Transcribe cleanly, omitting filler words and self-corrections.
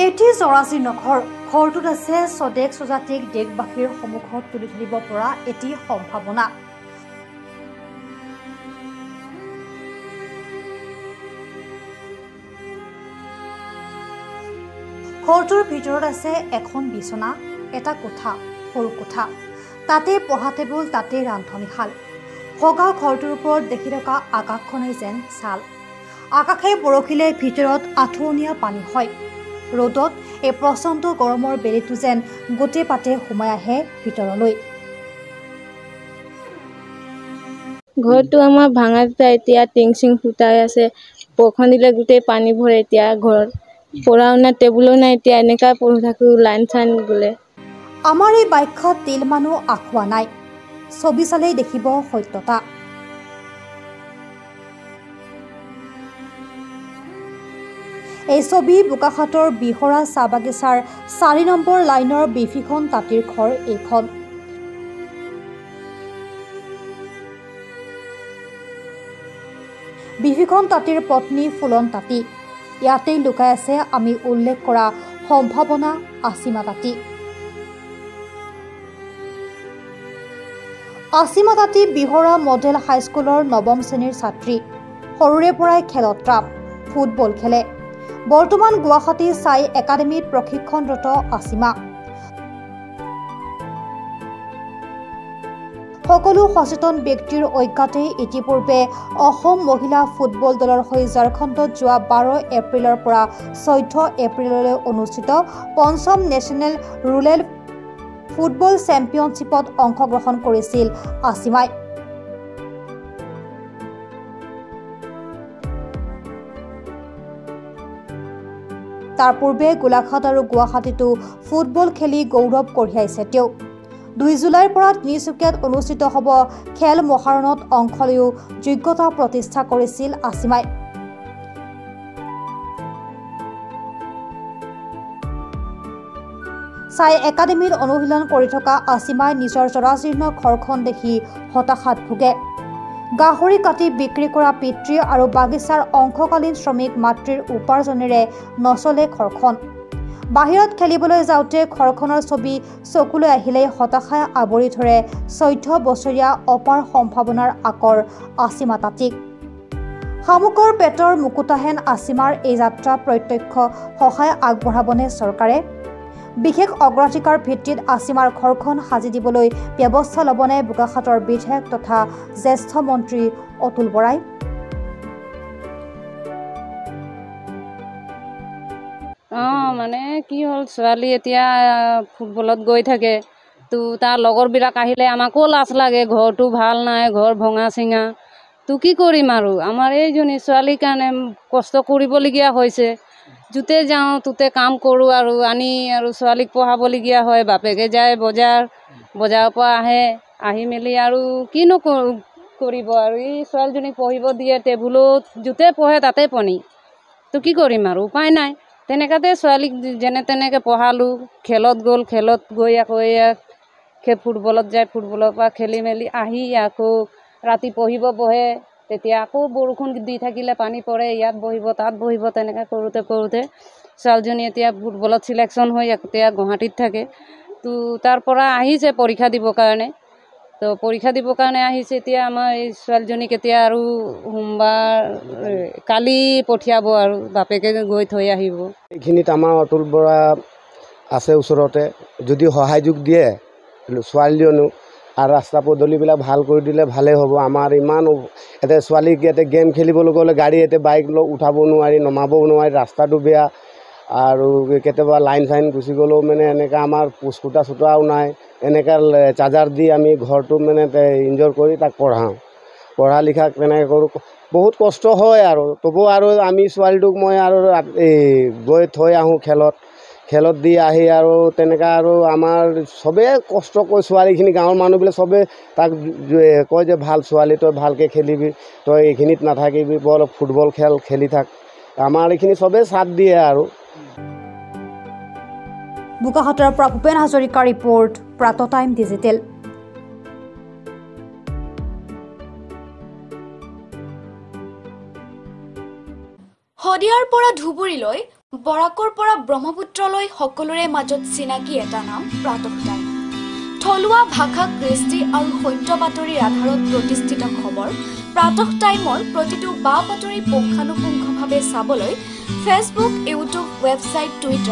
এটি জৰাজীৰ্ণ ঘৰটোত আছে স্বদেশ স্বজাতিক দেশবাসীৰ সন্মুখত তুলি ধৰিব পৰা এটি সম্ভাৱনা। ঘৰটোৰ ভিতৰত আছে এখন বিছনা, এটা কোঠা, সৰু কোঠা, তাতে পঢ়া টেবুল, তাতে ৰান্ধনীশাল। ভগা ঘৰটোৰ ওপৰত দেখি থকা আকাশখনেই যেন ছাল। আকাশে বৰষিলে ভিতৰত আঠুৱনীয়া পানী হয়। ৰ'দত এই প্ৰচণ্ড গৰমৰ বেলিটো যেন গোটেই পাতে সোমাই আহে ভিতৰলৈ। ঘৰটো আমাৰ ভাঙা এতিয়া টিং চিং ফুটাই আছে। বৰষুণ দিলে গোটেই পানী ভৰে। এতিয়া ঘৰত পঢ়া শুনা টেবুলো নাই। এতিয়া এনেকৈ পঢ়ি থাকোঁ লাইন চাইন গ'লে। আমাৰ এই বাক্যত তিল মানুহ আখোৱা নাই। ছবি চালেই দেখিব সত্যতা। এই ছবি বোকাখাতৰ বিহৰা চাহ বাগিচাৰ ৪ নম্বৰ লাইনৰ বিফিখন তাঁতীৰ ঘৰ এইখন। বিফিখন তাঁতীৰ পত্নী ফুলন তাঁতী। ইয়াতেই লুকাই আছে আমি উল্লেখ কৰা সম্ভাৱনা আছিমা তাঁতী। আছিমা তাঁতী বিহৰা মডেল হাইস্কুলৰ ৯ম শ্ৰেণীৰ ছাত্ৰী। সৰুৰে পৰাই খেলত ৰাপ, ফুটবল খেলে। বৰ্তমান গুৱাহাটী ছাই একাডেমীত প্ৰশিক্ষণৰত আছিমা। সকলো সচেতন ব্যক্তিৰ ঐক্যতেই ইতিপূৰ্বে অসম মহিলা ফুটবল দলৰ হৈ ঝাৰখণ্ডত যোৱা ১২ এপ্ৰিলৰ পৰা ১৪ এপ্ৰিললৈ অনুষ্ঠিত ৫ম নেশ্যনেল ৰুৰেল ফুটবল চেম্পিয়নশ্বিপত অংশগ্ৰহণ কৰিছিল আছিমাই। তাৰ পূৰ্বে গোলাঘাট আৰু গুৱাহাটীতো ফুটবল খেলি গৌৰৱ কঢ়িয়াইছে তেওঁ। ২ জুলাইৰ পৰা তিনিচুকীয়াত অনুষ্ঠিত হ'ব খেল মহাৰণত অংশ লৈও যোগ্যতা প্ৰতিষ্ঠা কৰিছিল আছিমাই। ছাই একাডেমীত অনুশীলন কৰি থকা আছিমাই নিজৰ জৰাজীৰ্ণ ঘৰখন দেখি হতাশাত ভোগে। গাহৰি কাটি বিক্ৰী কৰা পিতৃ আৰু বাগিচাৰ অংশকালীন শ্ৰমিক মাতৃৰ উপাৰ্জনেৰে নচলে ঘৰখন। বাহিৰত খেলিবলৈ যাওঁতে ঘৰখনৰ ছবি চকুলৈ আহিলেই হতাশাই আৱৰি ধৰে ১৪ বছৰীয়া অপাৰ সম্ভাৱনাৰ আকৰ আছিমা তাঁতীক। শামুকৰ পেটৰ মুকুতাহেন আছিমাৰ এই যাত্ৰা প্ৰত্যক্ষ সহায় আগবঢ়াবনে চৰকাৰে? বিশেষ অগ্ৰাধিকাৰ ভিত্তিত আছিমাৰ ঘৰখন সাজি দিবলৈ ব্যৱস্থা ল'বনে বোকাখাতৰ বিধায়ক তথা জ্যেষ্ঠ মন্ত্ৰী অতুল বৰাই? মানে কি হ'ল, ছোৱালী এতিয়া ফুটবলত গৈ থাকে, তো তাৰ লগৰবিলাক আহিলে আমাকো লাজ লাগে। ঘৰটো ভাল নাই, ঘৰ ভঙা চিঙা, তো কি কৰিম আৰু। আমাৰ এইজনী ছোৱালীৰ কাৰণে কষ্ট কৰিবলগীয়া হৈছে। য'তে যাওঁ ত'তে কাম কৰোঁ আৰু আনি আৰু ছোৱালীক পঢ়াবলগীয়া হয়। বাপেকে যায় বজাৰৰ পৰা আহি মেলি আৰু কিনো কৰিব আৰু। এই ছোৱালীজনীক পঢ়িব দিয়ে, টেবুলত য'তে পঢ়ে তাতে পানী। তো কি কৰিম আৰু, উপায় নাই। তেনেকুৱাতে ছোৱালীক যেনে তেনেকৈ পঢ়ালোঁ। খেলত গ'ল, খেলত গৈ আকৌ ফুটবলত যায়, ফুটবলৰ পৰা খেলি মেলি আহি আকৌ ৰাতি বহে। তেতিয়া আকৌ বৰষুণ দি থাকিলে পানী পৰে, ইয়াত বহিব তাত বহিব। তেনেকৈ কৰোঁতে ছোৱালীজনী এতিয়া ফুটবলত চিলেকশ্যন হৈ এতিয়া গুৱাহাটীত থাকে। তো তাৰ পৰা আহিছে পৰীক্ষা দিবৰ কাৰণে। তো পৰীক্ষা দিবৰ কাৰণে আহিছে। এতিয়া আমাৰ এই ছোৱালীজনীক এতিয়া আৰু সোমবাৰ কালি পঠিয়াব আৰু বাপেকে গৈ থৈ আহিব। এইখিনিত আমাৰ অতুল বৰা আছে ওচৰতে, যদি সহায় যোগ দিয়ে ছোৱালীজনীও আৰু ৰাস্তা পদূলিবিলাক ভাল কৰি দিলে ভালেই হ'ব। আমাৰ ইমান এতিয়া ছোৱালীক ইয়াতে গেম খেলিবলৈ গ'লে গাড়ী এতিয়া বাইক উঠাব নোৱাৰি, নমাবও নোৱাৰি, ৰাস্তাটো বেয়া। আৰু কেতিয়াবা লাইন চাইন গুচি গ'লেও মানে এনেকৈ আমাৰ পোষ্টকুটা চোটাও নাই। এনেকৈ চাৰ্জাৰ দি আমি ঘৰটো মানে ইনজয় কৰি তাক পঢ়া লিখা তেনেকৈ কৰোঁ। বহুত কষ্ট হয় আৰু তবু আৰু আমি ছোৱালীটোক মই আৰু গৈ থৈ আহোঁ খেলত দি আহি আৰু তেনেকৈ আৰু আমাৰ চবেই কষ্ট কৰি ছোৱালীখিনি গাঁৱৰ মানুহবিলাক চবেই তাক কয় যে ভাল ছোৱালী, তই ভালকৈ খেলিবি, তই এইখিনিত নাথাকিবি, বল ফুটবল খেলি থাক। আমাৰ এইখিনি চবেই চাথ দিয়ে আৰু। বোকাখাতৰ পৰা ভূপেন হাজৰিকাৰ ৰিপৰ্ট, প্ৰাতঃ টাইম ডিজিটেল। শদিয়াৰ পৰা ধুবুৰীলৈ বৰাকৰ পৰা ব্ৰহ্মপুত্ৰলৈ সকলোৰে মাজত চিনাকি এটা নাম প্ৰাতঃ টাইম। থলুৱা ভাষা, কৃষ্টি আৰু সত্য বাতৰিৰ আধাৰত প্ৰতিষ্ঠিত খবৰ প্ৰাতঃ টাইমৰ প্ৰতিটো বা বাতৰি পুংখানুপুংখভাৱে চাবলৈ ফেচবুক, ইউটিউব, ৱেবছাইট, টুইটাৰ